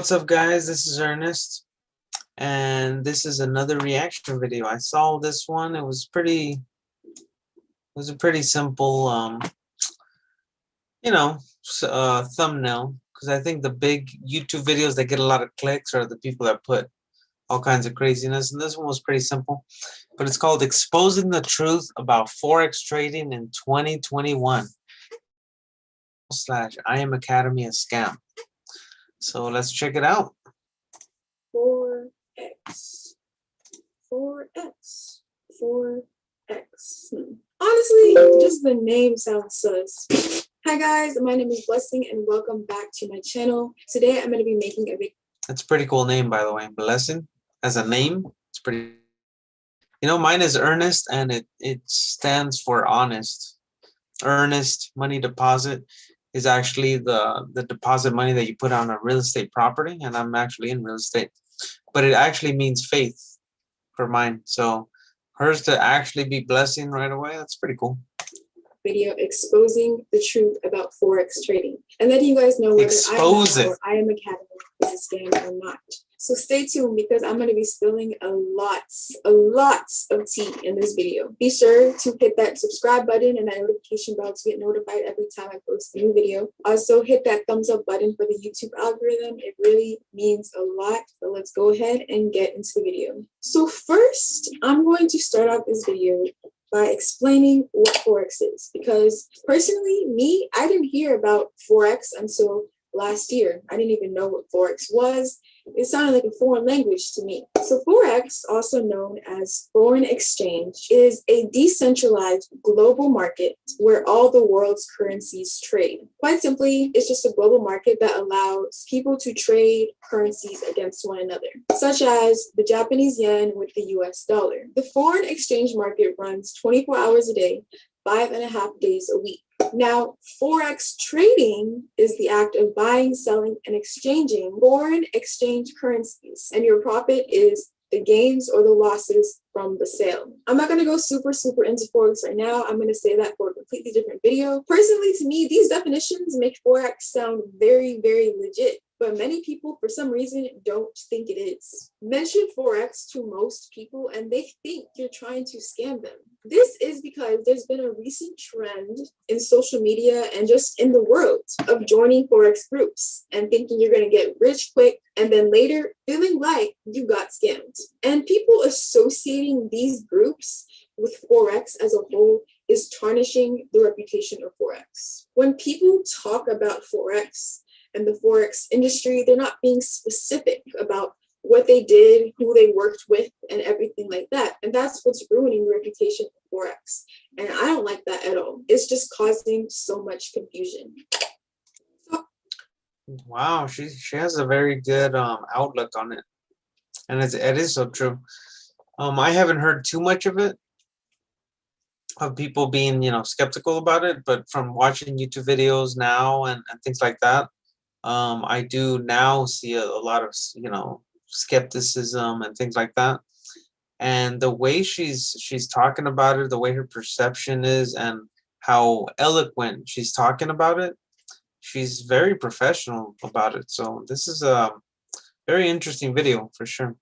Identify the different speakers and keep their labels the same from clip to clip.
Speaker 1: What's up, guys? This is Ernest, and this is another reaction video. I saw this one. It was a pretty simple, thumbnail, because I think the big YouTube videos that get a lot of clicks are the people that put all kinds of craziness, and this one was pretty simple. But it's called "Exposing the Truth About Forex Trading in 2021 / IMLIM Academy A Scam." So let's check it out.
Speaker 2: Forex. Honestly, just the name sounds sus. Hi guys, my name is Blessing and welcome back to my channel. Today I'm going to be making a video.
Speaker 1: That's a pretty cool name, by the way. Blessing as a name. It's pretty. Mine is Ernest, and it stands for honest. Earnest money deposit is actually the deposit money that you put on a real estate property, and I'm actually in real estate, but it actually means faith for mine. So hers to actually be blessing right away, that's pretty cool.
Speaker 2: Video exposing the truth about Forex trading and letting you guys know whether IML or IMLIM Academy is a scam or not. So stay tuned because I'm going to be spilling a lot of tea in this video. Be sure to hit that subscribe button and that notification bell to get notified every time I post a new video. Also hit that thumbs up button for the YouTube algorithm. It really means a lot. So let's go ahead and get into the video. So first, I'm going to start off this video by explaining what Forex is, because personally, I didn't hear about Forex until last year. I didn't even know what Forex was. It sounded like a foreign language to me. So Forex, also known as foreign exchange, is a decentralized global market where all the world's currencies trade. Quite simply, it's just a global market that allows people to trade currencies against one another, such as the Japanese yen with the US dollar. The foreign exchange market runs 24 hours a day, 5.5 days a week. Now, Forex trading is the act of buying, selling, and exchanging foreign exchange currencies, and your profit is the gains or the losses from the sale. I'm not going to go super into Forex right now. I'm going to say that for a completely different video. Personally, to me, these definitions make Forex sound very legit, but many people, for some reason, don't think it is. Mention Forex to most people and they think you're trying to scam them. This is because there's been a recent trend in social media and just in the world of joining Forex groups and thinking you're going to get rich quick and then later feeling like you got scammed. And people associating these groups with Forex as a whole is tarnishing the reputation of Forex. When people talk about Forex and the Forex industry, they're not being specific about what they did, who they worked with, and everything like that. And that's what's ruining the reputation of Forex. And I don't like that at all. It's just causing so much confusion.
Speaker 1: Wow, she has a very good outlook on it, and it is so true. I haven't heard too much of it, of people being skeptical about it, but from watching YouTube videos now and things like that, I do now see a lot of skepticism and things like that. And the way she's talking about it, the way her perception is, and how eloquent she's talking about it, she's very professional about it. So this is a very interesting video for sure.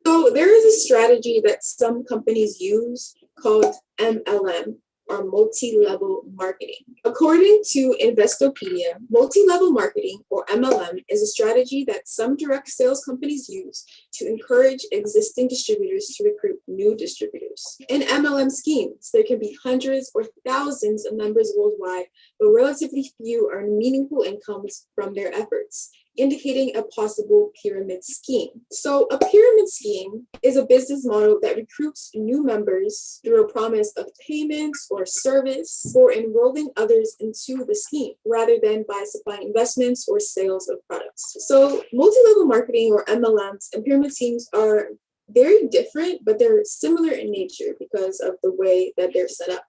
Speaker 2: So there is a strategy that some companies use called MLM, or multi-level marketing. According to Investopedia, multi-level marketing, or MLM, is a strategy that some direct sales companies use to encourage existing distributors to recruit new distributors. In MLM schemes, there can be hundreds or thousands of members worldwide, but relatively few earn meaningful incomes from their efforts, indicating a possible pyramid scheme. So a pyramid scheme is a business model that recruits new members through a promise of payments or service or enrolling others into the scheme, rather than by supplying investments or sales of products. So multi-level marketing, or MLMs, and pyramid schemes are very different, but they're similar in nature because of the way that they're set up.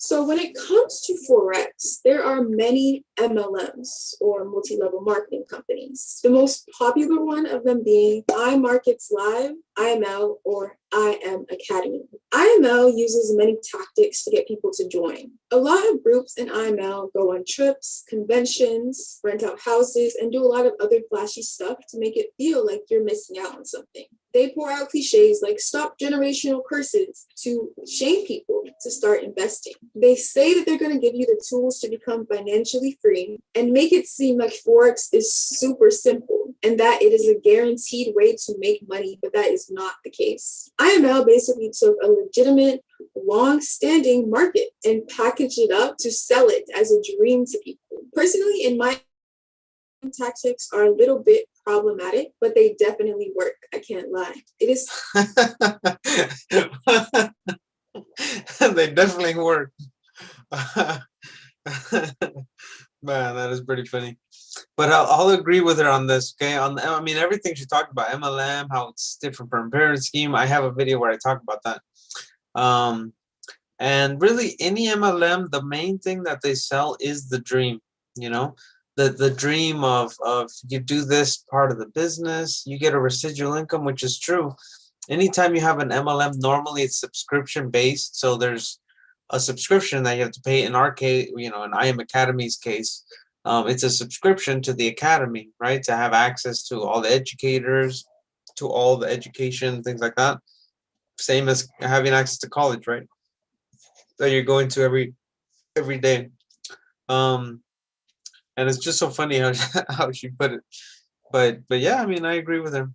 Speaker 2: So when it comes to Forex, there are many MLMs or multi-level marketing companies. The most popular one of them being iMarkets Live, IML, or IM Academy. IML uses many tactics to get people to join. A lot of groups in IML go on trips, conventions, rent out houses, and do a lot of other flashy stuff to make it feel like you're missing out on something. They pour out cliches like stop generational curses to shame people to start investing. They say that they're going to give you the tools to become financially free and make it seem like Forex is super simple and that it is a guaranteed way to make money, but that is not the case. IML basically took a legitimate, long-standing market and packaged it up to sell it as a dream to people. Personally, in my tactics are a little bit problematic, but they definitely work. I can't lie. It is
Speaker 1: They definitely work. Man, that is pretty funny. But I'll agree with her on this. Okay, I mean everything she talked about MLM, how it's different from pyramid scheme. I have a video where I talk about that. And really, any MLM, the main thing that they sell is the dream. You know, the dream of you do this part of the business, you get a residual income, which is true. Anytime you have an MLM, normally it's subscription based. So there's a subscription that you have to pay. In our case, you know, in IM Academy's case, it's a subscription to the academy, right? To have access to all the educators, to all the education, things like that. Same as having access to college, right? That you're going to every day. And it's just so funny how how she put it. But yeah, I mean, I agree with her.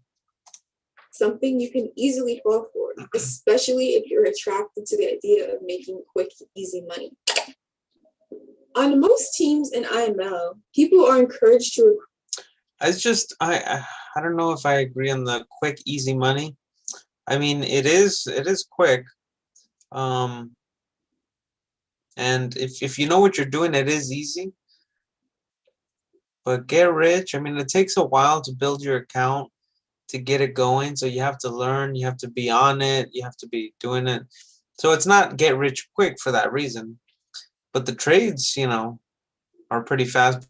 Speaker 2: something you can easily fall for, especially if you're attracted to the idea of making quick, easy money. On most teams in IML, people are encouraged to.
Speaker 1: It's just I don't know if I agree on the quick, easy money. I mean, it is quick, and if you know what you're doing, it is easy. But get rich, I mean, it takes a while to build your account, to get it going. So you have to learn, you have to be on it, you have to be doing it. So it's not get rich quick for that reason. But the trades, you know, are pretty fast,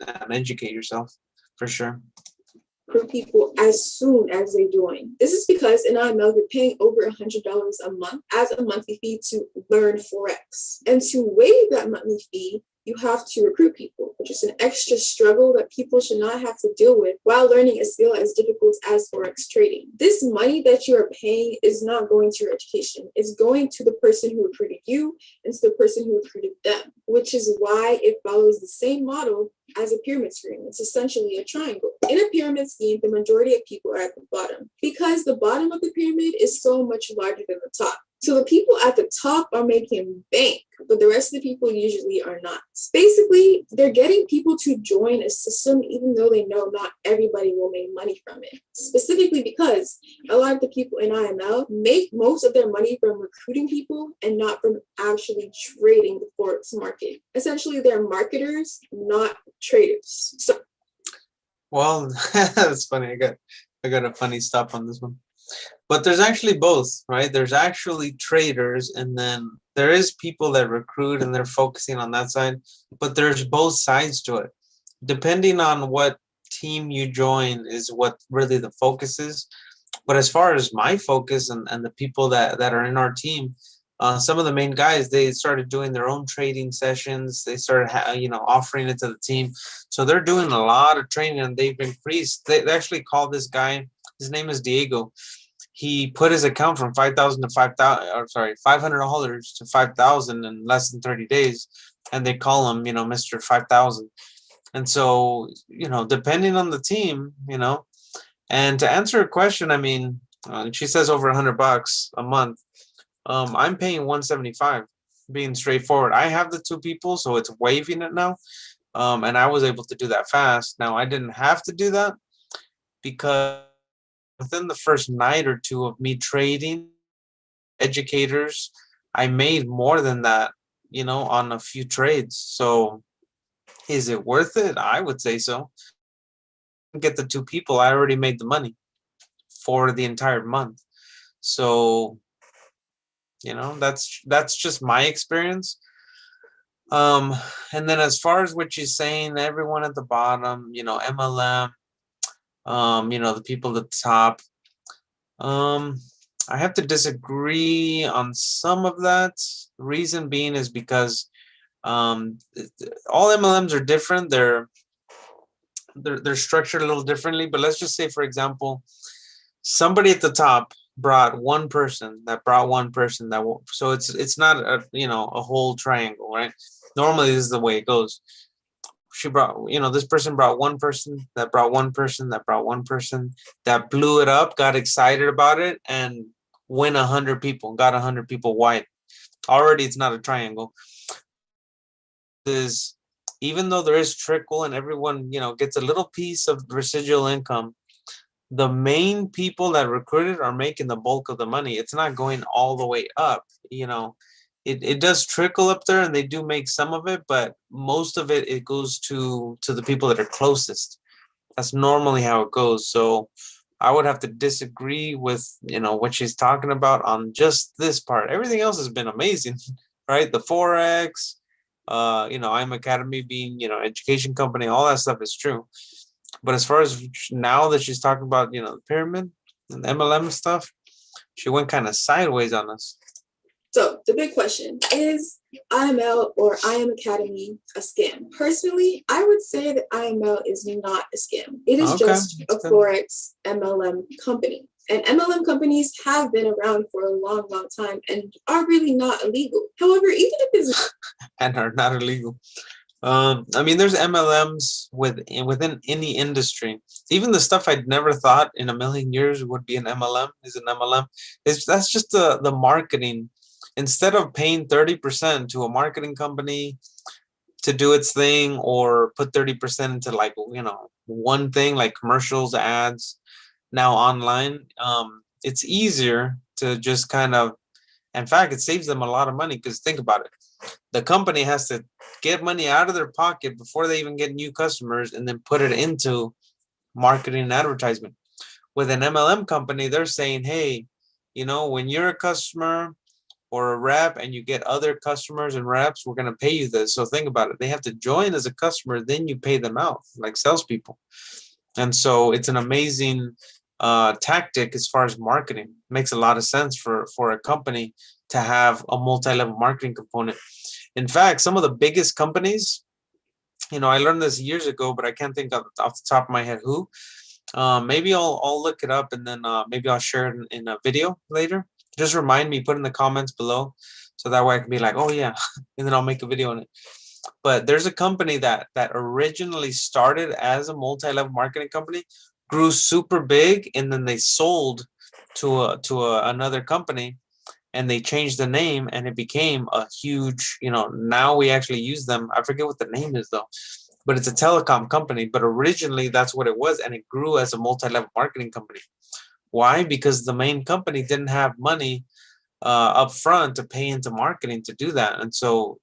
Speaker 1: and educate yourself for sure.
Speaker 2: For people as soon as they join. This is because in IML, you're paying over $100 a month as a monthly fee to learn Forex. And to waive that monthly fee, you have to recruit people, which is an extra struggle that people should not have to deal with while learning a skill as difficult as Forex trading. This money that you are paying is not going to your education. It's going to the person who recruited you and to the person who recruited them, which is why it follows the same model as a pyramid scheme. It's essentially a triangle. In a pyramid scheme, the majority of people are at the bottom because the bottom of the pyramid is so much larger than the top. So the people at the top are making bank, but the rest of the people usually are not. Basically, they're getting people to join a system even though they know not everybody will make money from it. Specifically because a lot of the people in IML make most of their money from recruiting people and not from actually trading the Forex market. Essentially, they're marketers, not traders. So,
Speaker 1: well, that's funny. I got a funny stop on this one. But there's actually both, right? There's actually traders, and then there is people that recruit and they're focusing on that side. But there's both sides to it. Depending on what team you join is what really the focus is. But as far as my focus and the people that are in our team, some of the main guys, they started doing their own trading sessions. They started, offering it to the team. So they're doing a lot of training, and they've increased. They actually call this guy. His name is Diego. He put his account from $5,000 to $500 to 5,000 in less than 30 days, and they call him, Mr. 5,000. And so, depending on the team, and to answer a question, I mean, she says over $100 a month. I'm paying 175. Being straightforward, I have the two people, so it's waiving it now, and I was able to do that fast. Now I didn't have to do that because within the first night or two of me trading educators, I made more than that, on a few trades. So is it worth it? I would say so. Get the two people, I already made the money for the entire month. So That's just my experience. And then as far as what you're saying, everyone at the bottom, MLM, the people at the top, I have to disagree on some of that. Reason being is because all MLMs are different. They're structured a little differently. But let's just say, for example, somebody at the top brought one person so it's not a whole triangle, right? Normally this is the way it goes. She brought, this person brought one person that brought one person that brought one person that blew it up, got excited about it, and went 100 people, got 100 people wide. Already it's not a triangle. Is even though there is trickle and everyone gets a little piece of residual income, the main people that recruited are making the bulk of the money. It's not going all the way up. It does trickle up there, and they do make some of it, but most of it goes to the people that are closest. That's normally how it goes. So I would have to disagree with what she's talking about on just this part. Everything else has been amazing, right? The Forex, IMLIM Academy being education company, all that stuff is true. But as far as now that she's talking about, the pyramid and MLM stuff, she went kind of sideways on us.
Speaker 2: So the big question is IML or IM Academy a scam? Personally, I would say that IML is not a scam. It is just a Forex MLM company. And MLM companies have been around for a long, long time and are really not illegal. However, even if it's
Speaker 1: and are not illegal. There's MLMs within any industry. Even the stuff I'd never thought in a million years would be an MLM is an MLM. That's just the marketing. Instead of paying 30% to a marketing company to do its thing, or put 30% into one thing like commercials, ads, now online, it's easier to just in fact, it saves them a lot of money, because think about it. The company has to get money out of their pocket before they even get new customers and then put it into marketing and advertisement. With an MLM company, they're saying, hey, when you're a customer or a rep and you get other customers and reps, we're going to pay you this. So think about it. They have to join as a customer, then you pay them out like salespeople. And so it's an amazing tactic as far as marketing. Makes a lot of sense for a company to have a multi-level marketing component. In fact, some of the biggest companies, I learned this years ago, but I can't think off the top of my head who. Maybe I'll look it up, and then maybe I'll share it in a video later. Just remind me, put in the comments below, so that way I can be like, oh yeah, and then I'll make a video on it. But there's a company that originally started as a multi-level marketing company, grew super big, and then they sold to another company, and they changed the name, and it became a huge, now we actually use them. I forget what the name is though, but it's a telecom company. But originally that's what it was, and it grew as a multi-level marketing company. Why? Because the main company didn't have money up front to pay into marketing to do that. And so,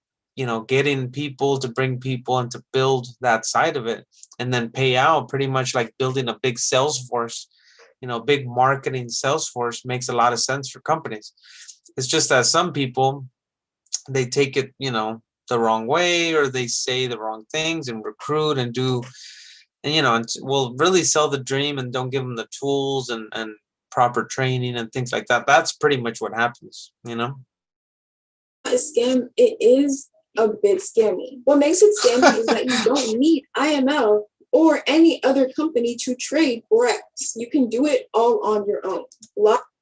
Speaker 1: getting people to bring people and to build that side of it, and then pay out, pretty much like building a big sales force, big marketing sales force, makes a lot of sense for companies. It's just that some people, they take it, the wrong way, or they say the wrong things and recruit and do, and will really sell the dream and don't give them the tools and proper training and things like that. That's pretty much what happens,
Speaker 2: A scam, it is a bit scammy. What makes it scammy is that you don't need IML or any other company to trade Forex. You can do it all on your own.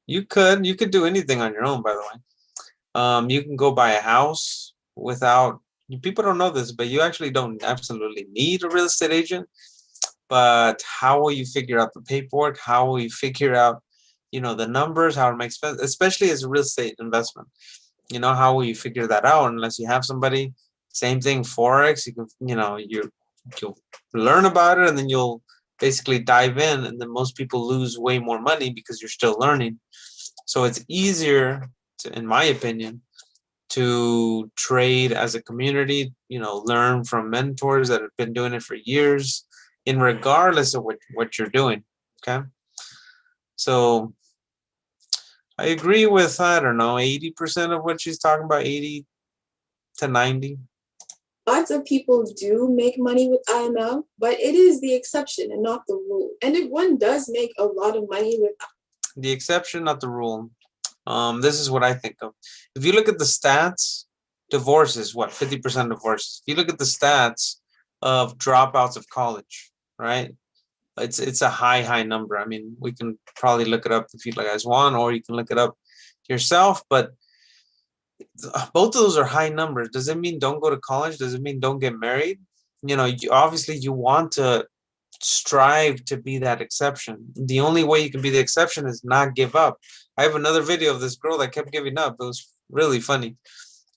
Speaker 2: You
Speaker 1: could do anything on your own, by the way. You can go buy a house without, people don't know this, but you actually don't absolutely need a real estate agent. But how will you figure out the paperwork? How will you figure out, the numbers, how it makes sense, especially as a real estate investment? How will you figure that out unless you have somebody? Same thing, Forex. You can, you'll learn about it, and then you'll basically dive in, and then most people lose way more money because you're still learning. So it's easier to, in my opinion, to trade as a community, learn from mentors that have been doing it for years, in regardless of what you're doing. Okay. So I agree with, I don't know, 80% of what she's talking about, 80 to 90.
Speaker 2: Lots of people do make money with IML, but it is the exception and not the rule. And if one does make a lot of money with
Speaker 1: the exception, not the rule. This is what I think of. If you look at the stats, divorces, what, 50% divorces. If you look at the stats of dropouts of college, right? It's a high number. I mean, we can probably look it up if you guys want, or you can look it up yourself, but both of those are high numbers. Does it mean don't go to college? Does it mean don't get married? You know, obviously you want to strive to be that exception. The only way you can be the exception is not give up. I have another video of this girl that kept giving up. It was really funny.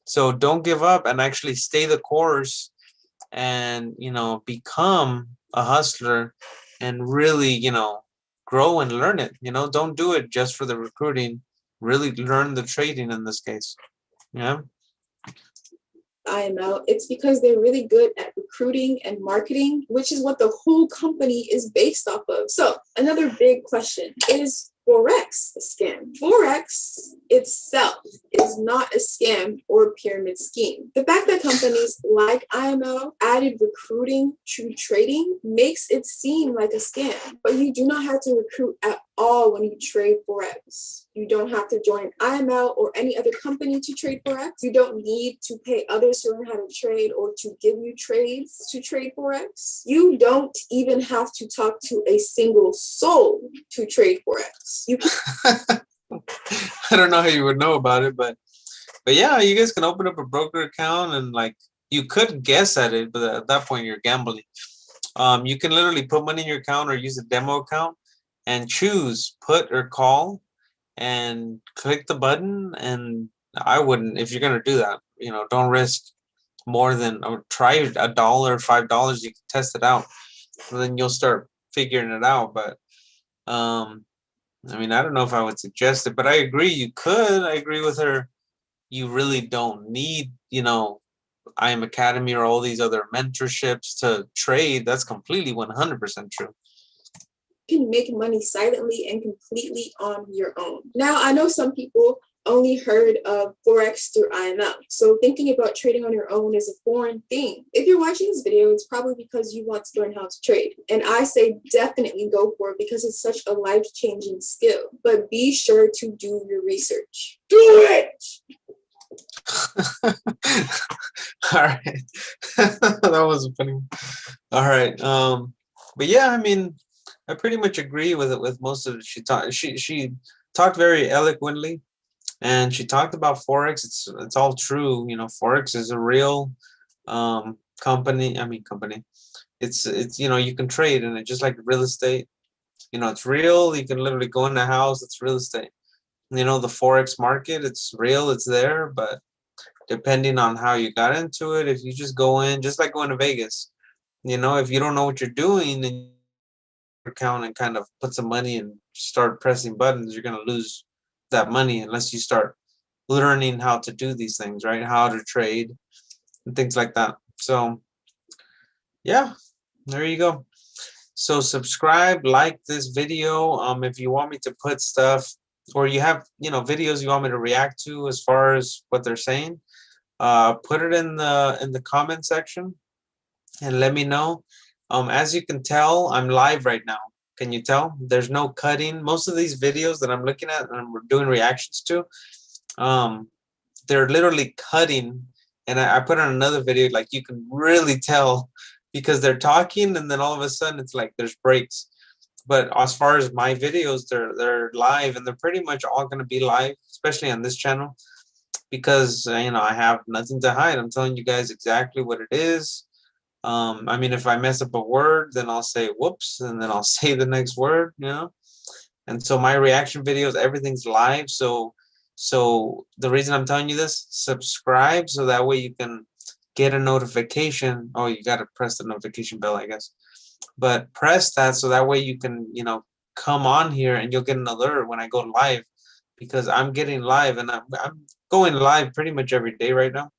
Speaker 1: So don't give up and actually stay the course and, you know, become a hustler and really, you know, grow and learn it. You know, don't do it just for the recruiting. Really learn the trading in this case. Yeah.
Speaker 2: IML, it's because they're really good at recruiting and marketing, which is what the whole company is based off of. So another big question is Forex a scam? Forex itself is not a scam or a pyramid scheme. The fact that companies like IML added recruiting to trading makes it seem like a scam, but you do not have to recruit at all when you trade Forex. You don't have to join IML or any other company to trade Forex. You don't need to pay others to learn how to trade or to give you trades to trade Forex. You don't even have to talk to a single soul to trade Forex. You can
Speaker 1: I don't know how you would know about it, but yeah, you guys can open up a broker account and like you could guess at it, but at that point you're gambling. You can literally put money in your account or use a demo account and choose put or call and click the button. And I wouldn't, if you're gonna do that, you know, don't risk more than, or try $1, $5. You can test it out, and then you'll start figuring it out. But I mean, I don't know if I would suggest it, but I agree you could. I agree with her. You really don't need, you know, IM Academy or all these other mentorships to trade. That's completely 100% true.
Speaker 2: You can make money silently and completely on your own. Now, I know some people only heard of Forex through IML, so thinking about trading on your own is a foreign thing. If you're watching this video, it's probably because you want to learn how to trade. And I say definitely go for it because it's such a life-changing skill. But be sure to do your research. Do it!
Speaker 1: All right. That was funny. All right. But yeah, I mean, I pretty much agree with it, with most of it. She talked very eloquently, and she talked about Forex. It's all true. You know, Forex is a real company. It's you know, you can trade in it just like real estate. You know, it's real. You can literally go in a house. It's real estate. You know, the Forex market, it's real. It's there, but depending on how you got into it, if you just go in, just like going to Vegas, you know, if you don't know what you're doing and account and kind of put some money and start pressing buttons, you're going to lose that money unless you start learning how to do these things, right? How to trade and things like that. So yeah, there you go. So subscribe, like this video. If you want me to put stuff, or you have, you know, videos you want me to react to as far as what they're saying, put it in the comment section and let me know. As you can tell, I'm live right now. Can you tell? There's no cutting. Most of these videos that I'm looking at and I'm doing reactions to, they're literally cutting. And I put on another video, like you can really tell because they're talking and then all of a sudden it's like there's breaks. But as far as my videos, they're live, and they're pretty much all going to be live, especially on this channel, because you know, I have nothing to hide. I'm telling you guys exactly what it is. I mean, if I mess up a word, then I'll say whoops, and then I'll say the next word, you know. And so my reaction videos, everything's live. So the reason I'm telling you this, subscribe so that way you can get a notification. Oh, you got to press the notification bell, I guess. But press that so that way you can, you know, come on here and you'll get an alert when I go live, because I'm getting live and I'm going live pretty much every day right now.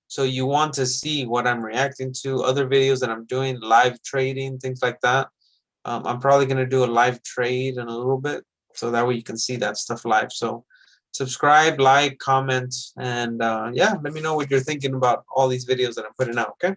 Speaker 1: So you want to see what I'm reacting to, other videos that I'm doing, live trading, things like that. I'm probably going to do a live trade in a little bit, so that way you can see that stuff live. So subscribe, like, comment, and yeah, let me know what you're thinking about all these videos that I'm putting out, okay?